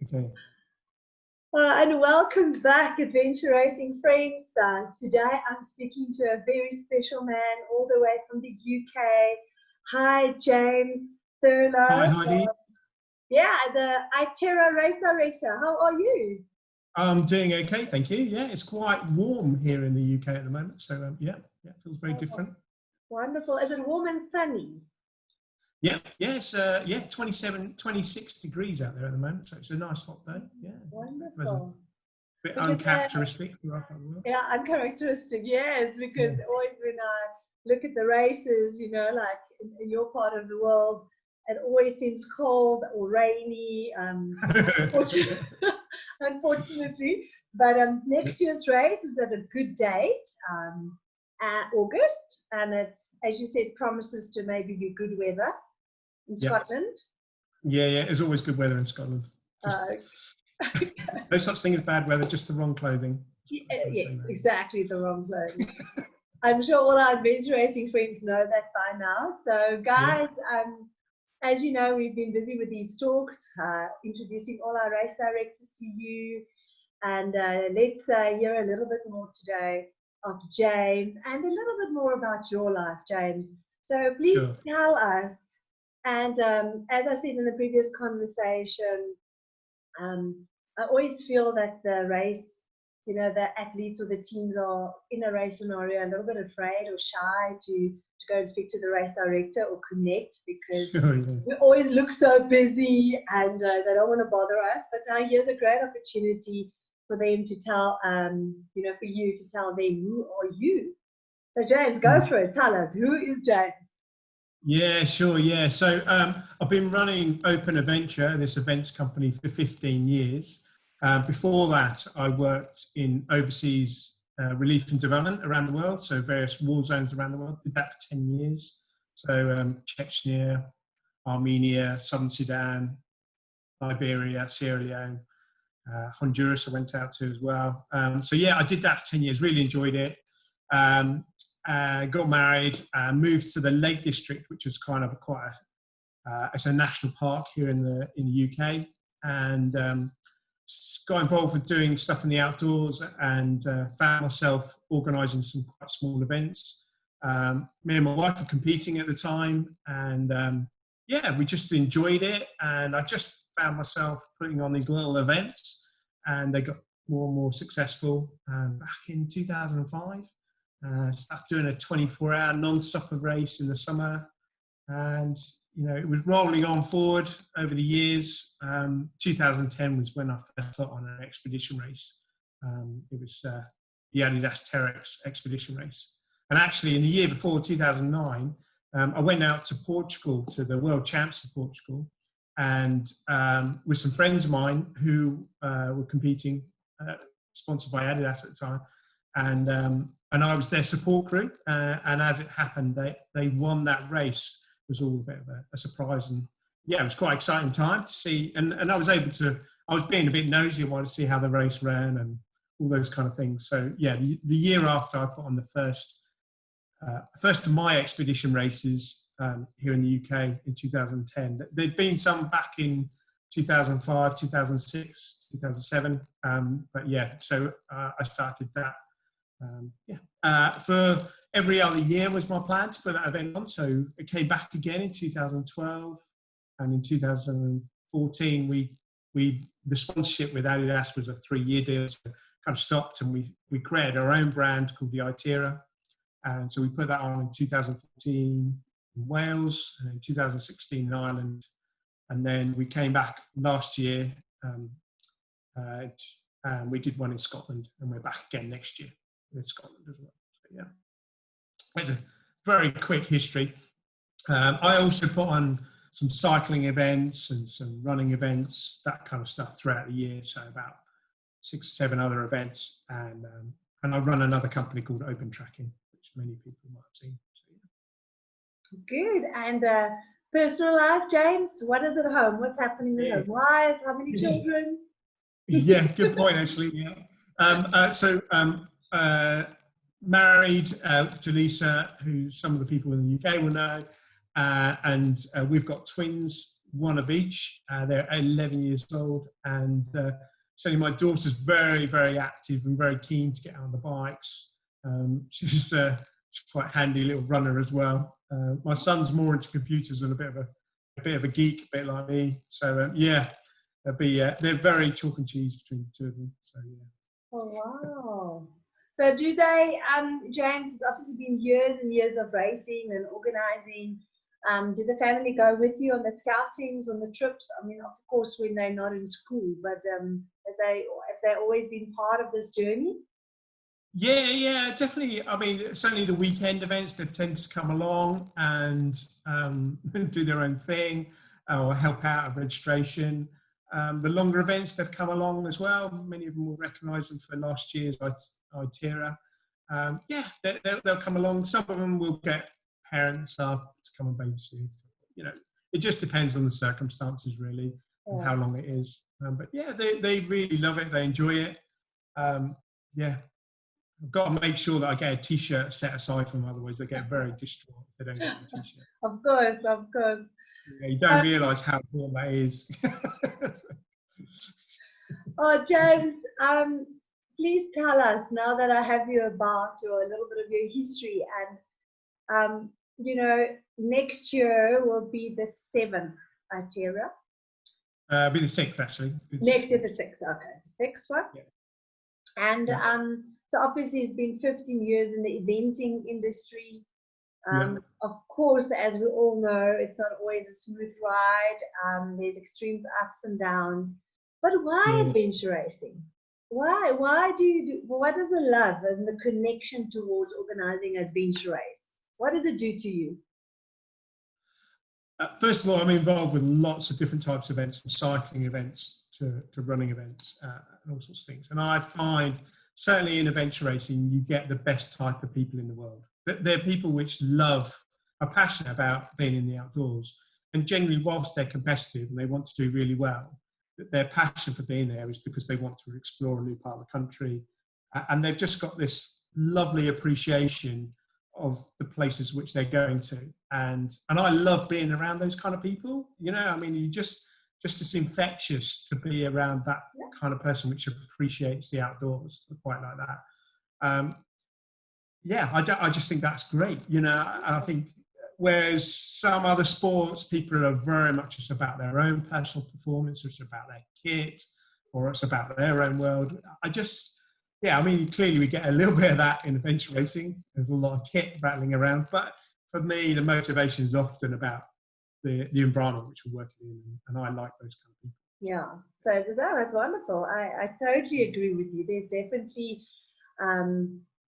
Okay. And welcome back, adventure racing friends. Today I'm speaking to a very special man all the way from the UK. Hi, James Thurlow. Hi, Heidi. The Itera Race Director. How are you? I'm doing okay, thank you. Yeah, it's quite warm here in the UK at the moment, so yeah, it feels very different. Wonderful. Is it warm and sunny? Yeah, it's 27, 26 degrees out there at the moment, so it's a nice hot day. Yeah, wonderful. A bit uncharacteristic for our world. Yeah, uncharacteristic. Yes, because always when I look at the races, you know, like in your part of the world, it always seems cold or rainy. Unfortunately, but next year's race is at a good date, August, and it's, as you said, promises to maybe be good weather in Scotland. Yeah, it's always good weather in Scotland. No such thing as bad weather, just the wrong clothing. Yes, exactly, the wrong clothing. I'm sure all our adventure racing friends know that by now. So, guys, as you know, we've been busy with these talks, introducing all our race directors to you. And let's hear a little bit more today of James and a little bit more about your life, James. So please tell us, and as I said in the previous conversation, I always feel that the race, you know, the athletes or the teams are in a race scenario a little bit afraid or shy to go and speak to the race director or connect, because we always look so busy and they don't want to bother us. But now here's a great opportunity for them to tell, you know, for you to tell them, who are you? So James, go for it. Tell us, who is James? Yeah, sure. Yeah. So I've been running Open Adventure, this events company, for 15 years. Before that, I worked in overseas relief and development around the world, so various war zones around the world. Did that for 10 years. So Chechnya, Armenia, Southern Sudan, Liberia, Sierra Leone, Honduras I went out to as well. So yeah, I did that for 10 years, really enjoyed it. Got married, moved to the Lake District, which is kind of it's a national park here in the UK, and got involved with doing stuff in the outdoors, and found myself organising some quite small events. Me and my wife were competing at the time, and we just enjoyed it, and I just found myself putting on these little events, and they got more and more successful. Back in 2005, started doing a 24-hour non-stop race in the summer, and you know, it was rolling on forward over the years. 2010 was when I first put on an expedition race. It was the ARWS Expedition Race. And actually, in the year before, 2009, I went out to Portugal, to the World Champs of Portugal, and with some friends of mine who were competing, sponsored by Adidas at the time, and I was their support crew. And as it happened, they won that race. It was all a bit of a surprise, and yeah, it was quite an exciting time to see. And I was being a bit nosy. I wanted to see how the race ran and all those kind of things. So yeah, the year after I put on the first of my expedition races here in the UK in 2010. There'd been some back in 2005, 2006, 2007. But yeah, so I started that. For every other year was my plan to put that event on. So it came back again in 2012, and in 2014 the sponsorship with Adidas was a 3-year deal, so kind of stopped, and we created our own brand called the Itera, and so we put that on in 2014 in Wales, and in 2016 in Ireland, and then we came back last year, and we did one in Scotland, and we're back again next year in Scotland as well. So yeah, it's a very quick history. I also put on some cycling events and some running events, that kind of stuff throughout the year. So about 6 or 7 other events, and I run another company called Open Tracking, which many people might have seen. So, yeah. Good. And personal life, James? What is at home? What's happening at home? Wife? How many children? Yeah, good point actually. Yeah. Married to Lisa, who some of the people in the UK will know, and we've got twins, one of each. They're 11 years old, and certainly my daughter's very, very active and very keen to get on the bikes. She's quite handy little runner as well. My son's more into computers and a bit of a geek, a bit like me. So yeah, they're very chalk and cheese between the two of them. So yeah. Oh wow! So do they, James? It's obviously been years and years of racing and organising. Do the family go with you on the scoutings, on the trips? I mean, of course, when they're not in school, but have they always been part of this journey? Yeah, definitely. I mean, certainly the weekend events, they tend to come along and do their own thing or help out at registration. The longer events, they've come along as well. Many of them will recognise them for last year's Itera. Yeah, they'll come along. Some of them will get parents up to come and babysit. You know, it just depends on the circumstances, really, and how long it is. But yeah, they really love it. They enjoy it. Yeah. I've got to make sure that I get a T-shirt set aside for them, otherwise they get very distraught if they don't get a T-shirt. Of course. Yeah, you don't realise how important that is. Oh, James, please tell us, now that I have you about, or a little bit of your history, and you know, next year will be the 7th Itera. It'll be the 6th, actually. Next year, the 6th. Okay, 6th one. Yeah. And so obviously it's been 15 years in the eventing industry. Of course, as we all know, it's not always a smooth ride. There's extremes, ups and downs. But why adventure racing? Why what does the love and the connection towards organizing an adventure race? What does it do to you? First of all, I'm involved with lots of different types of events, from cycling events to running events and all sorts of things. And I find, certainly in adventure racing, you get the best type of people in the world. They're people which are passionate about being in the outdoors. And generally, whilst they're competitive and they want to do really well, their passion for being there is because they want to explore a new part of the country. And they've just got this lovely appreciation of the places which they're going to. And I love being around those kind of people. You know, I mean, you just as infectious to be around that kind of person which appreciates the outdoors, quite like that. Yeah, I just think that's great. You know, I think whereas some other sports, people are very much just about their own personal performance, or it's about their kit, or it's about their own world. I mean, clearly we get a little bit of that in adventure racing. There's a lot of kit rattling around, but for me, the motivation is often about the environment which we're working in, and I like those kind of people. Yeah, so that's wonderful. I totally agree with you. There's definitely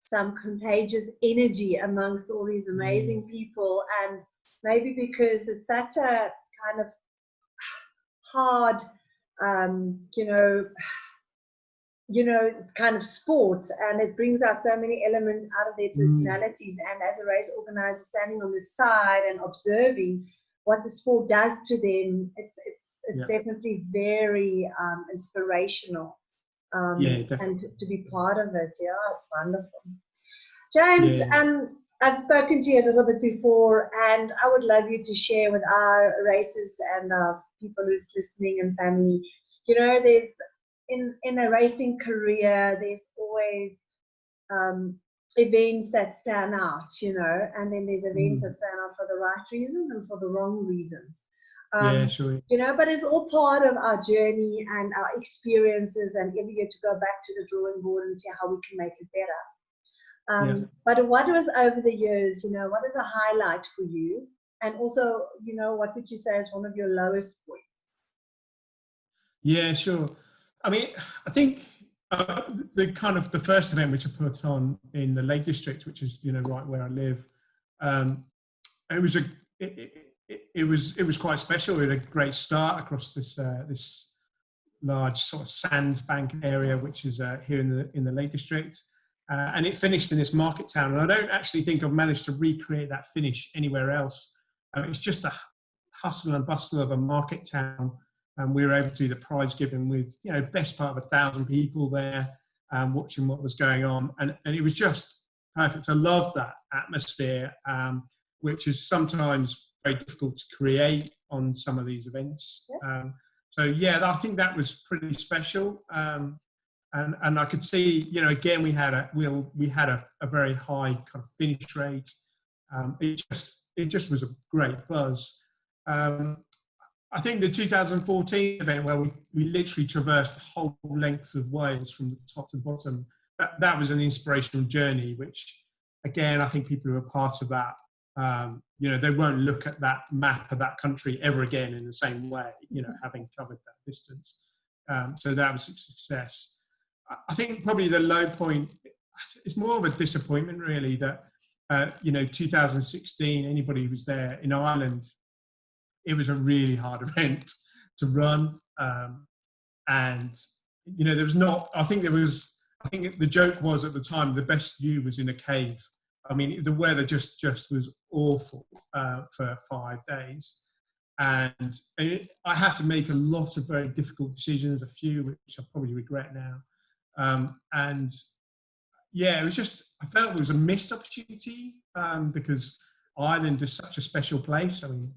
some contagious energy amongst all these amazing people, and maybe because it's such a kind of hard, kind of sport, and it brings out so many elements out of their personalities. And as a race organizer, standing on the side and observing what the sport does to them, it's definitely very inspirational. And to be part of it, it's wonderful. James, I've spoken to you a little bit before, and I would love you to share with our racers and people who's listening and family. You know, there's in a racing career, there's always events that stand out, you know, and then there's events that stand out for the right reasons and for the wrong reasons. Sure. You know, but it's all part of our journey and our experiences, and every year to go back to the drawing board and see how we can make it better. But what was over the years, you know, what is a highlight for you? And also, you know, what would you say is one of your lowest points? Yeah, sure. I mean, I think the first event which I put on in the Lake District, which is, you know, right where I live, it was quite special. We had a great start across this large sort of sandbank area, which is here in the Lake District, and it finished in this market town. And I don't actually think I've managed to recreate that finish anywhere else. It's just a hustle and bustle of a market town. And we were able to do the prize giving with, you know, best part of 1,000 people there watching what was going on. And it was just perfect. I love that atmosphere, which is sometimes very difficult to create on some of these events. Yeah. So yeah, I think that was pretty special. And I could see, you know, again, we had a very high kind of finish rate. It just was a great buzz. I think the 2014 event where we literally traversed the whole length of Wales from the top to the bottom, that was an inspirational journey, which again, I think people who are part of that, you know, they won't look at that map of that country ever again in the same way, you know, having covered that distance. So that was a success. I think probably the low point, it's more of a disappointment really that, you know, 2016, anybody who was there in Ireland, it was a really hard event to run. And, you know, there was not, I think the joke was at the time, the best view was in a cave. I mean, the weather just was awful for 5 days. And I had to make a lot of very difficult decisions, a few which I probably regret now. And yeah, it was just, I felt it was a missed opportunity because Ireland is such a special place. I mean,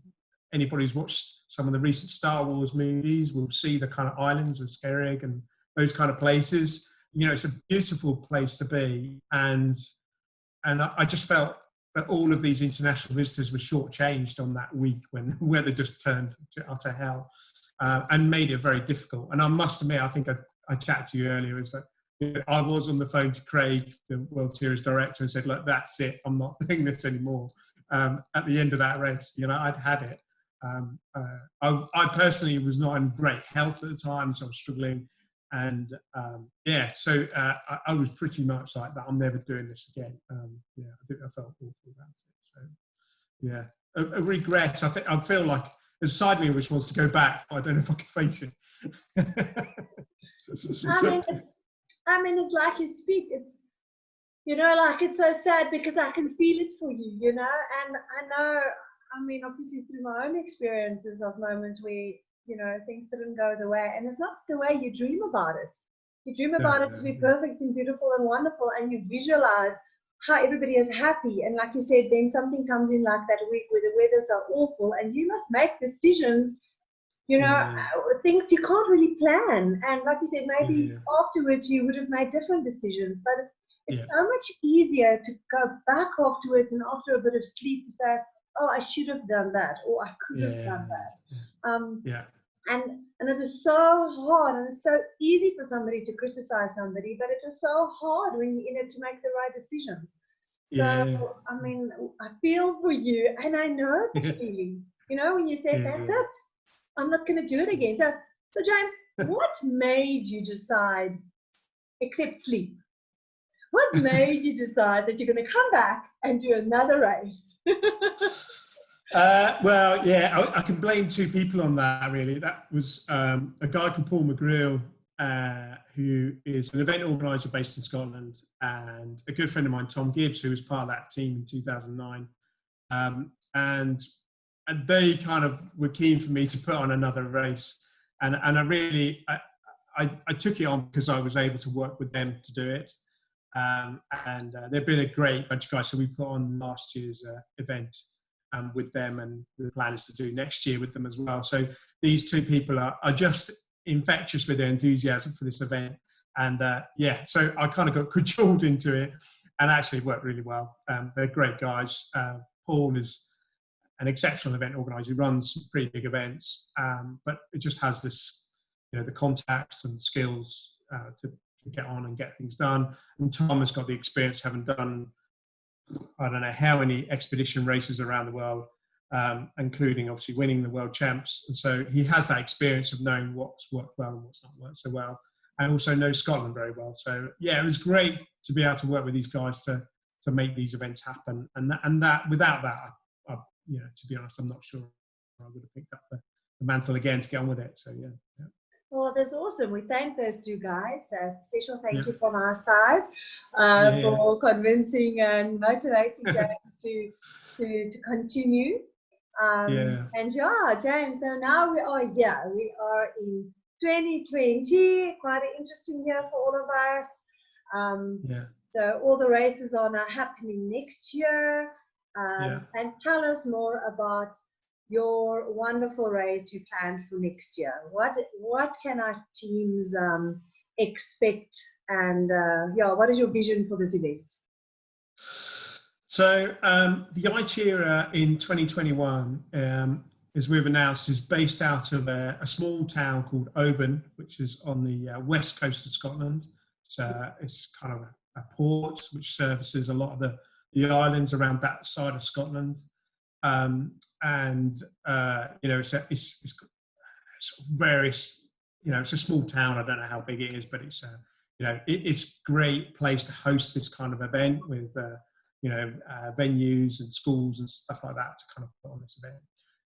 anybody who's watched some of the recent Star Wars movies will see the kind of islands of Skerrig and those kind of places. You know, it's a beautiful place to be. And I just felt that all of these international visitors were shortchanged on that week when the weather just turned to utter hell and made it very difficult. And I must admit, I think I chatted to you earlier, is that, you know, I was on the phone to Craig, the World Series director, and said, look, that's it, I'm not doing this anymore. At the end of that race, you know, I'd had it. I personally was not in great health at the time, so I was struggling. And yeah, so I was pretty much like that. I'm never doing this again. Yeah, I think I felt awful about it. So yeah, a regret. I feel like there's a side of me which wants to go back, but I don't know if I can face it. I mean, it's like you speak. It's, you know, like, it's so sad because I can feel it for you, you know. And I know, I mean, obviously through my own experiences of moments where, you know, things didn't go the way, and it's not the way you dream about it. You dream about it to be perfect and beautiful and wonderful, and you visualize how everybody is happy. And like you said, then something comes in like that week where the weather's so awful, and you must make decisions, you know, things you can't really plan. And like you said, maybe afterwards you would have made different decisions, but it's so much easier to go back afterwards and after a bit of sleep to say, oh, I should have done that, or I could have done that. And it is so hard, and it's so easy for somebody to criticize somebody, but it is so hard when you're in it to make the right decisions. So, I mean, I feel for you, and I know the feeling, you know, when you said, that's it, I'm not going to do it again. So James, what made you decide, except sleep, what made you decide that you're going to come back and do another race? Well, yeah, I can blame two people on that, really. That was a guy called Paul McGreal, who is an event organiser based in Scotland, and a good friend of mine, Tom Gibbs, who was part of that team in 2009. And they kind of were keen for me to put on another race. And I really, I took it on because I was able to work with them to do it. And they've been a great bunch of guys. So we put on last year's event with them, and the plan is to do next year with them as well. So these two people are just infectious with their enthusiasm for this event. And yeah, so I kind of got cajoled into it, and actually it worked really well. They're great guys. Paul is an exceptional event organizer. He runs some pretty big events, but it just has this, you know, the contacts and skills to get on and get things done. And Tom has got the experience, having done, I don't know how many expedition races around the world, including obviously winning the world champs. And so he has that experience of knowing what's worked well and what's not worked so well, and also knows Scotland very well. So yeah, it was great to be able to work with these guys to make these events happen. And that without that, I, you know, to be honest, I'm not sure I would have picked up the mantle again to get on with it. So yeah. Well, that's awesome. We thank those two guys. Special thank you from our side for convincing and motivating James to continue. And yeah, James, so now we are here. We are in 2020, quite an interesting year for all of us. So all the races are now happening next year. And tell us more about your wonderful race you planned for next year. What can our teams expect, and yeah, what is your vision for this event? So the Itera in 2021, as we've announced, is based out of a small town called Oban, which is on the west coast of Scotland. It's kind of a port which services a lot of the islands around that side of Scotland. You know, it's sort of various, you know, it's a small town. I don't know how big it is, but it's you know, it's a great place to host this kind of event with you know, venues and schools and stuff like that to kind of put on this event.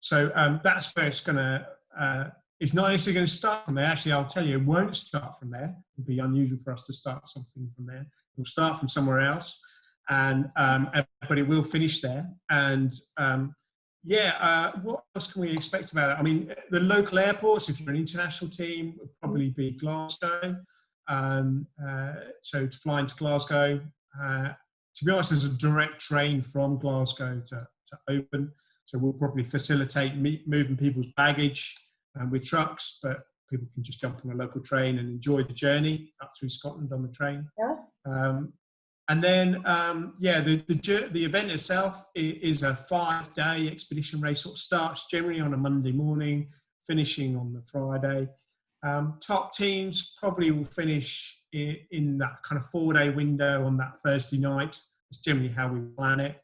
So that's where it's going to, it's not necessarily going to start from there. Actually, I'll tell you, it won't start from there. It would be unusual for us to start something from there. We'll start from somewhere else, and but it will finish there. And yeah, what else can we expect about it? I mean, the local airports, if you're an international team, would probably be Glasgow. So to fly into Glasgow, to be honest, there's a direct train from Glasgow to Oban. So we'll probably facilitate moving people's baggage with trucks, but people can just jump on a local train and enjoy the journey up through Scotland on the train. Yeah. And then, yeah, the event itself is a 5-day expedition race. Sort of starts generally on a Monday morning, finishing on the Friday. Top teams probably will finish in that kind of 4-day window on that Thursday night. It's generally how we plan it.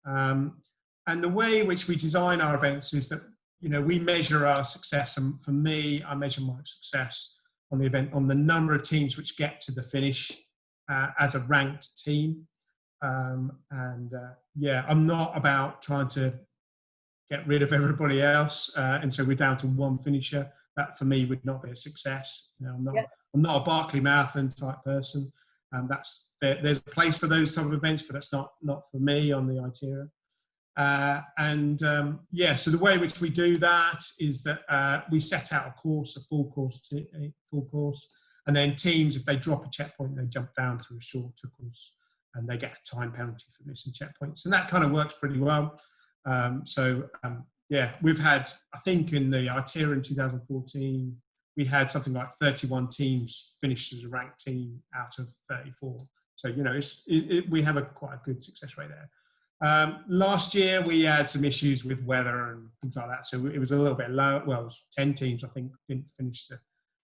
And the way in which we design our events is that, you know, we measure our success. And for me, I measure my success on the event on the number of teams which get to the finish as a ranked team. Yeah, I'm not about trying to get rid of everybody else. And so we're down to one finisher. That for me would not be a success. You know, I'm not a Barkley Marathon type person. There's a place for those type of events, but that's not for me on the Itera. Yeah, so the way in which we do that is that we set out a course, a full course, and then teams, if they drop a checkpoint, they jump down to a shorter course, and they get a time penalty for missing checkpoints, and that kind of works pretty well. Yeah, we've had, I think in the Itera in 2014, we had something like 31 teams finished as a ranked team out of 34. So, you know, we have quite a good success rate there. Last year, we had some issues with weather and things like that. So it was a little bit low. Well, it was 10 teams, I think, didn't finish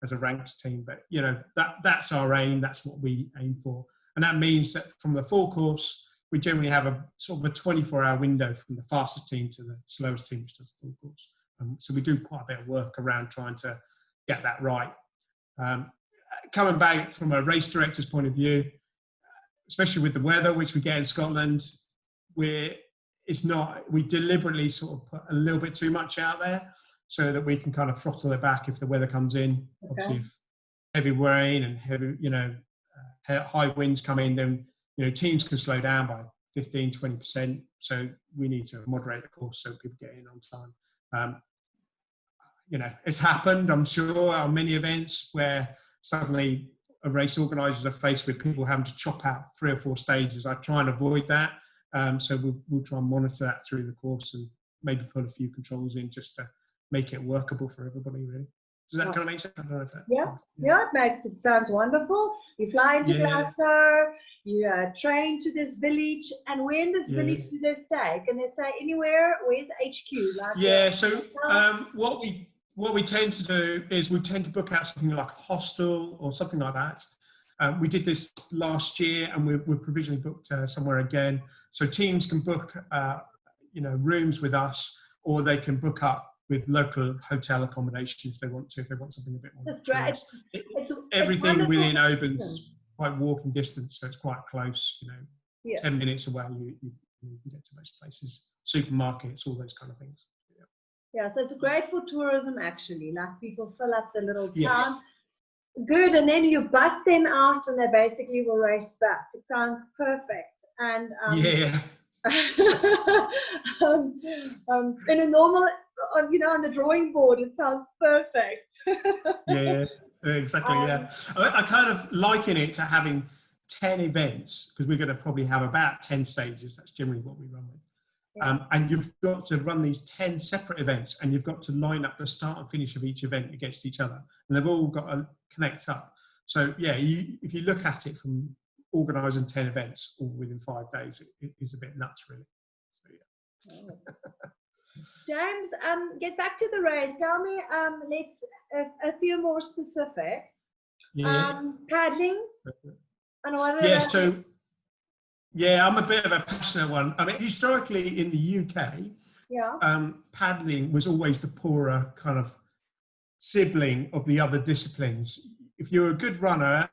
as a ranked team. But, you know, that's our aim. That's what we aim for. And that means that from the full course, we generally have a sort of a 24-hour window from the fastest team to the slowest team, which does the full course. So we do quite a bit of work around trying to get that right. Coming back from a race director's point of view, especially with the weather, which we get in Scotland, we deliberately sort of put a little bit too much out there so that we can kind of throttle it back if the weather comes in. Okay. Obviously, if heavy rain and heavy, you know, high winds come in, then, you know, teams can slow down by 15, 20%. So we need to moderate the course so people get in on time. You know, it's happened, I'm sure, on many events where suddenly a race organisers are faced with people having to chop out 3 or 4 stages. I try and avoid that. So we'll try and monitor that through the course and maybe put a few controls in just to make it workable for everybody, really. Does that kind of make sense? I don't know if that, yeah, it sounds wonderful. You fly into Glasgow, you train to this village, and where in this village do they stay? Can they stay anywhere? Where's HQ? Like so what we tend to do is we tend to book out something like a hostel or something like that. We did this last year, and we're provisionally booked somewhere again. So teams can book, you know, rooms with us, or they can book up with local hotel accommodation if they want to, if they want something a bit more. That's great. Everything within Oban's quite walking distance, so it's quite close. You know, 10 minutes away, you can get to those places, supermarkets, all those kind of things. Yeah, so it's great for tourism actually. Like people fill up the little town. Good, and then you bust them out, and they basically will race back. It sounds perfect. And in a normal, you know, on the drawing board, it sounds perfect. Exactly. I kind of liken it to having 10 events, because we're going to probably have about 10 stages. That's generally what we run with. And you've got to run these 10 separate events, and you've got to line up the start and finish of each event against each other, and they've all got to connect up. So yeah, if you look at it from organising 10 events all within 5 days, it is a bit nuts, really. So, yeah. James, get back to the race. Tell me, a few more specifics. Paddling. And what are so yeah, I'm a bit of a passionate one. I mean, historically in the UK, paddling was always the poorer kind of sibling of the other disciplines. If you're a good runner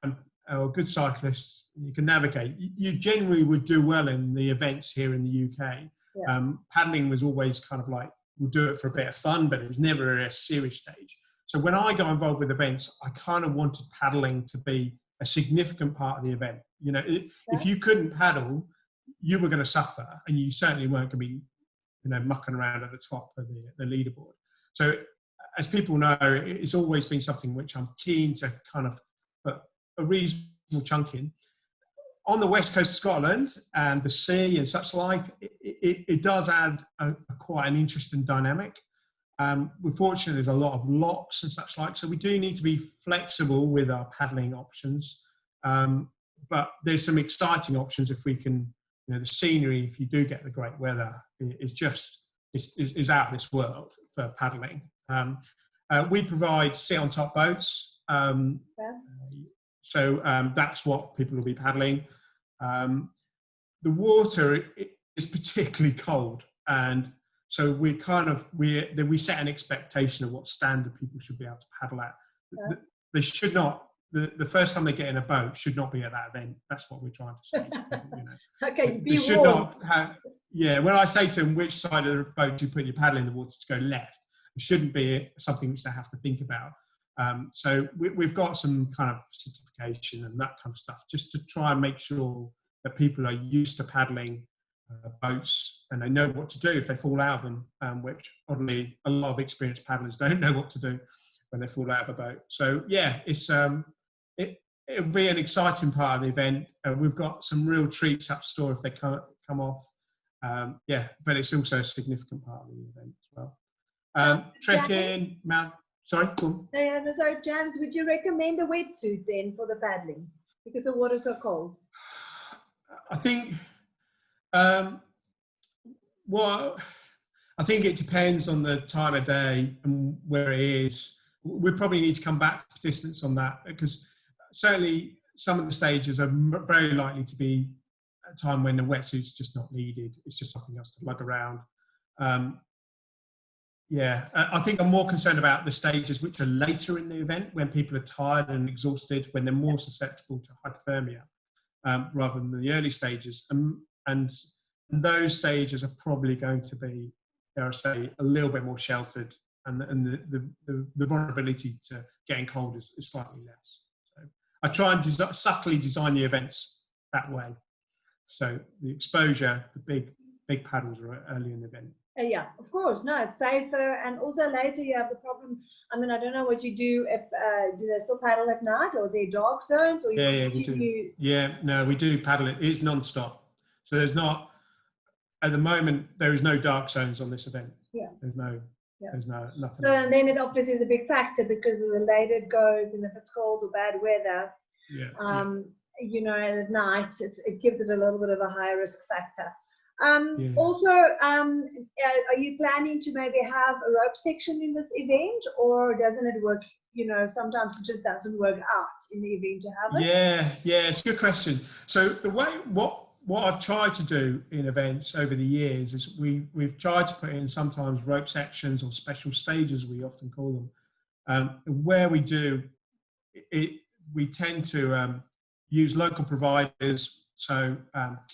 or a good cyclist, you can navigate, you generally would do well in the events here in the UK. Paddling was always kind of like, we'll do it for a bit of fun, but it was never a serious stage. So when I got involved with events, I kind of wanted paddling to be a significant part of the event. You know, if you couldn't paddle, you were going to suffer, and you certainly weren't going to be, you know, mucking around at the top of the leaderboard. So as people know, it's always been something which I'm keen to kind of put a reasonable chunk in. On the west coast of Scotland and the sea and such like, it does add quite an interesting dynamic. We're fortunate there's a lot of locks and such like, so we do need to be flexible with our paddling options. But there's some exciting options if we can, you know, the scenery, if you do get the great weather, is out of this world for paddling. We provide sit-on-top boats. So that's what people will be paddling. The water is particularly cold, and so we set an expectation of what standard people should be able to paddle at. They should not. The first time they get in a boat should not be at that event. That's what we're trying to say. You know. Okay, they should not have. Yeah, when I say to them which side of the boat do you put your paddle in the water to go left, it shouldn't be something which they have to think about. So we've got some kind of certification and that kind of stuff, just to try and make sure that people are used to paddling boats and they know what to do if they fall out of them, which oddly a lot of experienced paddlers don't know what to do when they fall out of a boat. So yeah, it'll be an exciting part of the event. We've got some real treats up store if they come off. But it's also a significant part of the event as well. Trekking, Sorry, cool. Sorry, James, would you recommend a wetsuit then for the paddling? Because the water's so cold. I think, I think it depends on the time of day and where it is. We probably need to come back to participants on that, because certainly some of the stages are very likely to be a time when the wetsuit's just not needed. It's just something else to lug around. I think I'm more concerned about the stages which are later in the event, when people are tired and exhausted, when they're more susceptible to hypothermia, rather than the early stages. And those stages are probably going to be, dare I say, a little bit more sheltered, and the vulnerability to getting cold is slightly less. So I try and subtly design the events that way. So the exposure, the big paddles are early in the event. Yeah, of course. No, it's safer, and also later you have the problem. I mean, I don't know what you do if do they still paddle at night, or are there dark zones? Or we do. Yeah, no, we do paddle it. It's non-stop. So there's not, at the moment, there is no dark zones on this event. Yeah. There's nothing. So and then it obviously is a big factor, because of the later it goes, and if it's cold or bad weather, you know, and at night it gives it a little bit of a higher risk factor. Also, are you planning to maybe have a rope section in this event, or doesn't it work? You know, sometimes it just doesn't work out in the event to have it. Yeah, it's a good question. So the way what I've tried to do in events over the years is we've tried to put in sometimes rope sections or special stages, we often call them. Where we do it, we tend to use local providers. So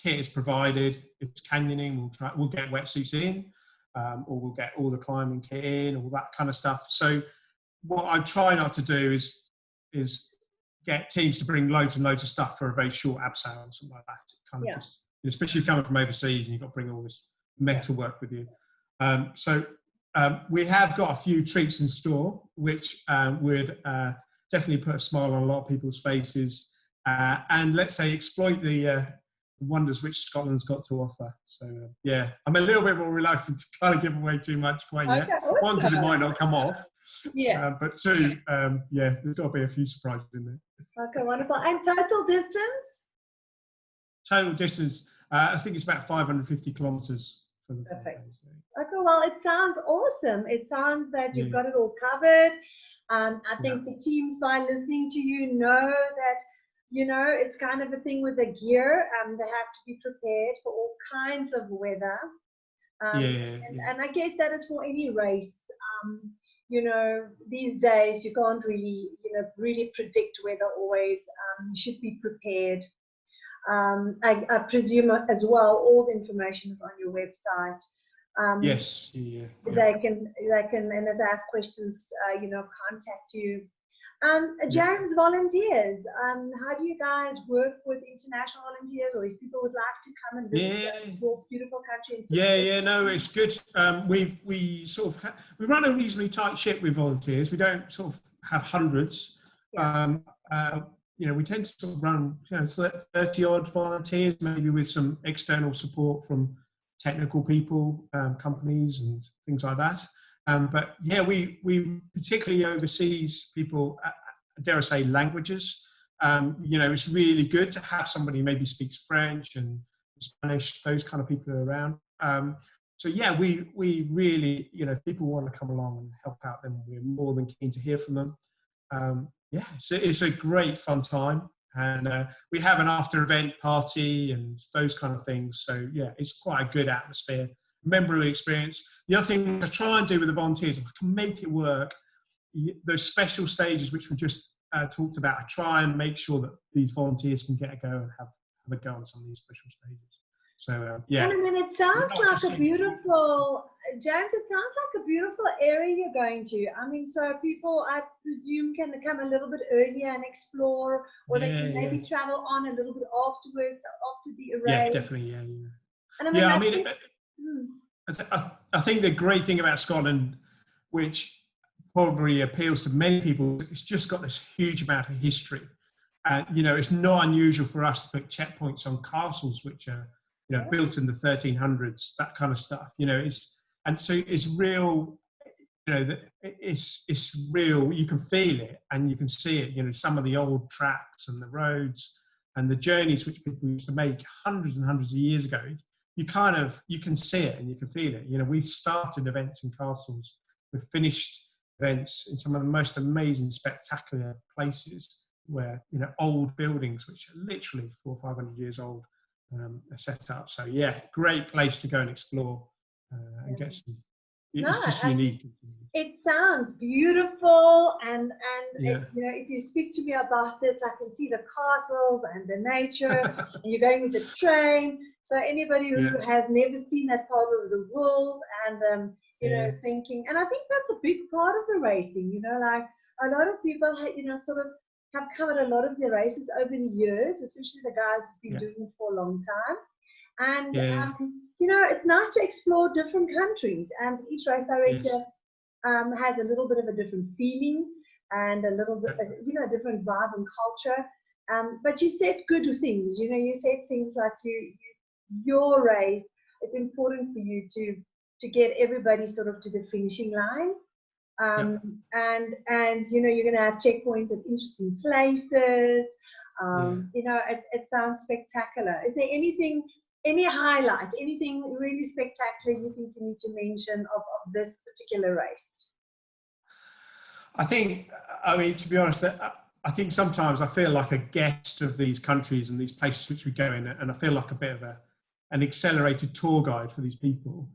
kit is provided. It's canyoning. We'll get wetsuits in, or we'll get all the climbing kit in, all that kind of stuff. So what I try not to do is get teams to bring loads and loads of stuff for a very short abseil or something like that. Kind of just, especially coming from overseas, and you've got to bring all this metal work with you. So we have got a few treats in store, which would definitely put a smile on a lot of people's faces. And let's say exploit the wonders which Scotland's got to offer. So yeah, I'm a little bit more reluctant to kind of give away too much quite yet. Awesome. One, because it might not come off. Yeah. But two, yeah, there's got to be a few surprises in there. Okay, wonderful. And total distance? Total distance, I think it's about 550 kilometres. Perfect. Okay, well, it sounds awesome. It sounds that you've got it all covered. I think the teams, by listening to you, know that, you know, it's kind of a thing with the gear. They have to be prepared for all kinds of weather. And I guess that is for any race. You know, these days you can't really, you know, really predict weather always. You should be prepared. I presume as well, all the information is on your website. Yes. They can, and if they have questions, you know, contact you. James, volunteers. How do you guys work with international volunteers, or if people would like to come and visit your beautiful country? No, it's good. We sort of we run a reasonably tight ship with volunteers. We don't sort of have hundreds. You know, we tend to sort of run 30 odd volunteers, maybe with some external support from technical people, companies, and things like that. But yeah, we particularly overseas people, dare I say, languages. You know, it's really good to have somebody who maybe speaks French and Spanish, those kind of people are around. So yeah, we really, you know, if people want to come along and help out, then we're more than keen to hear from them. Yeah, it's a great fun time. And we have an after event party and those kind of things. So yeah, it's quite a good atmosphere, memorable experience. The other thing I try and do with the volunteers, if I can make it work, those special stages which we just talked about, I try and make sure that these volunteers can get a go and have a go on some of these special stages. So yeah. And I mean, it sounds like a beautiful, James, it sounds like a beautiful area you're going to. I mean, so people, I presume, can come a little bit earlier and explore, or they can maybe travel on a little bit afterwards, after the race. Yeah, definitely, And I mean, I think the great thing about Scotland, which probably appeals to many people, it's just got this huge amount of history. And, you know, it's not unusual for us to put checkpoints on castles, which are, you know, built in the 1300s, that kind of stuff. You know, so it's real. You know, it's real. You can feel it and you can see it. You know, some of the old tracks and the roads and the journeys which people used to make hundreds and hundreds of years ago. You can see it and you can feel it. You know, we've started events in castles. We've finished events in some of the most amazing, spectacular places where, you know, old buildings which are literally 400 or 500 years old. Are set up. So yeah, great place to go and explore and get some. It's just unique. It sounds beautiful, and it, you know, if you speak to me about this, I can see the castles and the nature, and you're going with the train. So anybody who has never seen that part of the world, and you know, thinking, and I think that's a big part of the racing. You know, like a lot of people, you know, sort of have covered a lot of the races over the years, especially the guys who've been doing it for a long time. And, you know, it's nice to explore different countries, and each race director has a little bit of a different feeling and a little bit, you know, different vibe and culture. But you said good things, you know, you said things like your race, it's important for you to get everybody sort of to the finishing line. And you know, you're going to have checkpoints at interesting places. You know, it sounds spectacular. Is there anything, any highlights, anything really spectacular you think you need to mention of this particular race? I think, I mean, to be honest, I think sometimes I feel like a guest of these countries and these places which we go in, and I feel like a bit of an accelerated tour guide for these people.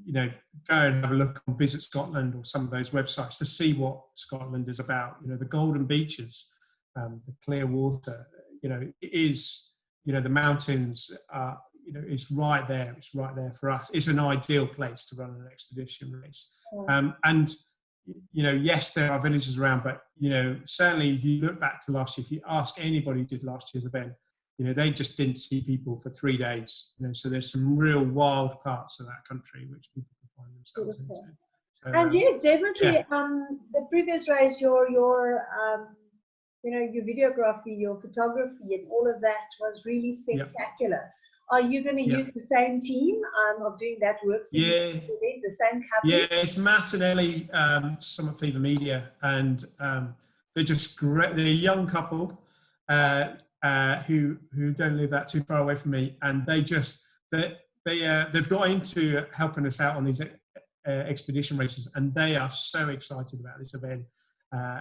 You know, go and have a look on Visit Scotland or some of those websites to see what Scotland is about. You know, the golden beaches, the clear water, you know, it is, you know, the mountains are, you know, it's right there. It's right there for us. It's an ideal place to run an expedition race. And, you know, yes, there are villages around, but, you know, certainly if you look back to last year, if you ask anybody who did last year's event, you know, they just didn't see people for 3 days. You know, so there's some real wild parts of that country which people can find themselves into. So, and yes, definitely. The previous race, your you know, your videography, your photography, and all of that was really spectacular. Are you going to use the same team of doing that work? Yeah. The same coverage? Yeah, it's Matt and Ellie, Summit Fever Media, and they're just great. They're a young couple who don't live that too far away from me, and they've got into helping us out on these expedition races, and they are so excited about this event.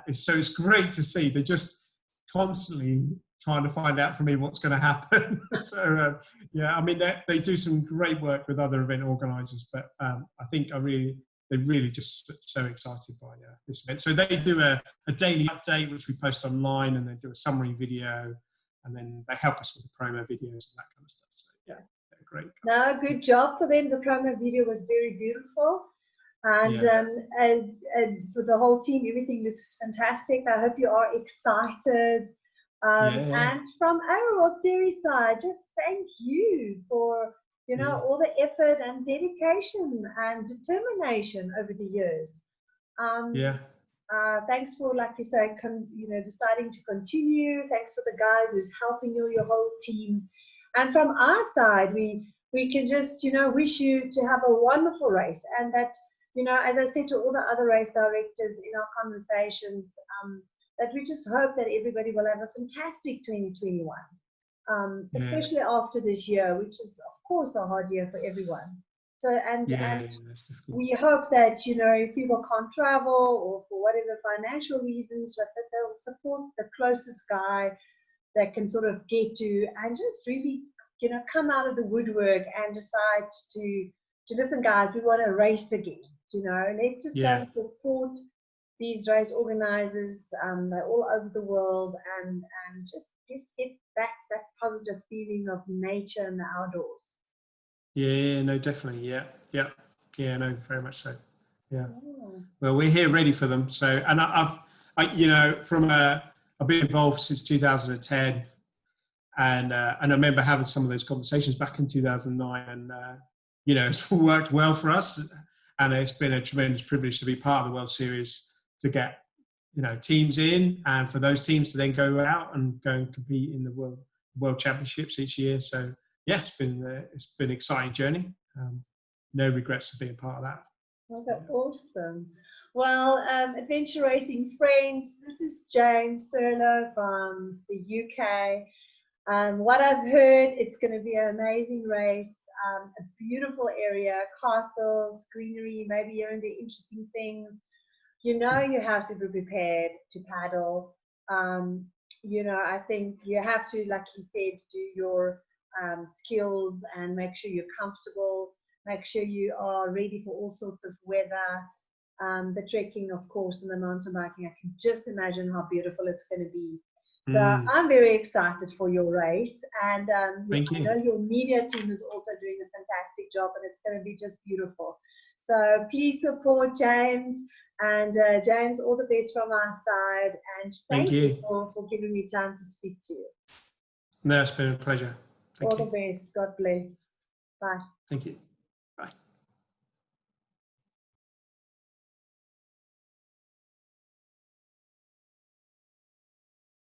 It's great to see. They're just constantly trying to find out from me what's going to happen. So yeah, I mean, they do some great work with other event organisers, but I think they're really just so excited by this event. So they do a daily update, which we post online, and they do a summary video, and then they help us with the promo videos and that kind of stuff. So yeah, they're great. No, good job for them. The promo video was very beautiful. And for the whole team, everything looks fantastic. I hope you are excited. And from our World Series side, just thank you for, you know, all the effort and dedication and determination over the years. Thanks for, like you say, deciding to continue. Thanks for the guys who's helping you, your whole team. And from our side, we can just, you know, wish you to have a wonderful race, and that, you know, as I said to all the other race directors in our conversations, that we just hope that everybody will have a fantastic 2021, especially after this year, which is, of course, a hard year for everyone. So, and we hope that, you know, if people can't travel or for whatever financial reasons, that they'll support the closest guy that can sort of get to, and just really, you know, come out of the woodwork and decide to listen, guys, we want to race again. You know, let's just go and support these race organisers. They're all over the world, and just get back that positive feeling of nature and the outdoors. Yeah, no, definitely. Yeah, no, very much so. Yeah. Well, we're here ready for them. So, and I've you know, I've been involved since 2010, and I remember having some of those conversations back in 2009, and you know, it's all worked well for us. And it's been a tremendous privilege to be part of the World Series, to get, you know, teams in, and for those teams to then go out and go and compete in the World Championships each year. So yeah, it's been an exciting journey. No regrets of being part of that. Oh, that's awesome. Well, adventure racing friends, this is James Thurlow from the UK. What I've heard, it's going to be an amazing race. A beautiful area, castles, greenery, maybe here and there interesting things. You know, you have to be prepared to paddle. You know, I think you have to, like you said, do your skills and make sure you're comfortable, make sure you are ready for all sorts of weather. The trekking, of course, and the mountain biking, I can just imagine how beautiful it's going to be. So I'm very excited for your race, and Thank you. I know your media team is also doing a fantastic job, and it's going to be just beautiful. So please support James, and James, all the best from our side, and thank you for giving me time to speak to you. No, it's been a pleasure. All the best. God bless. Bye. Thank you. Bye.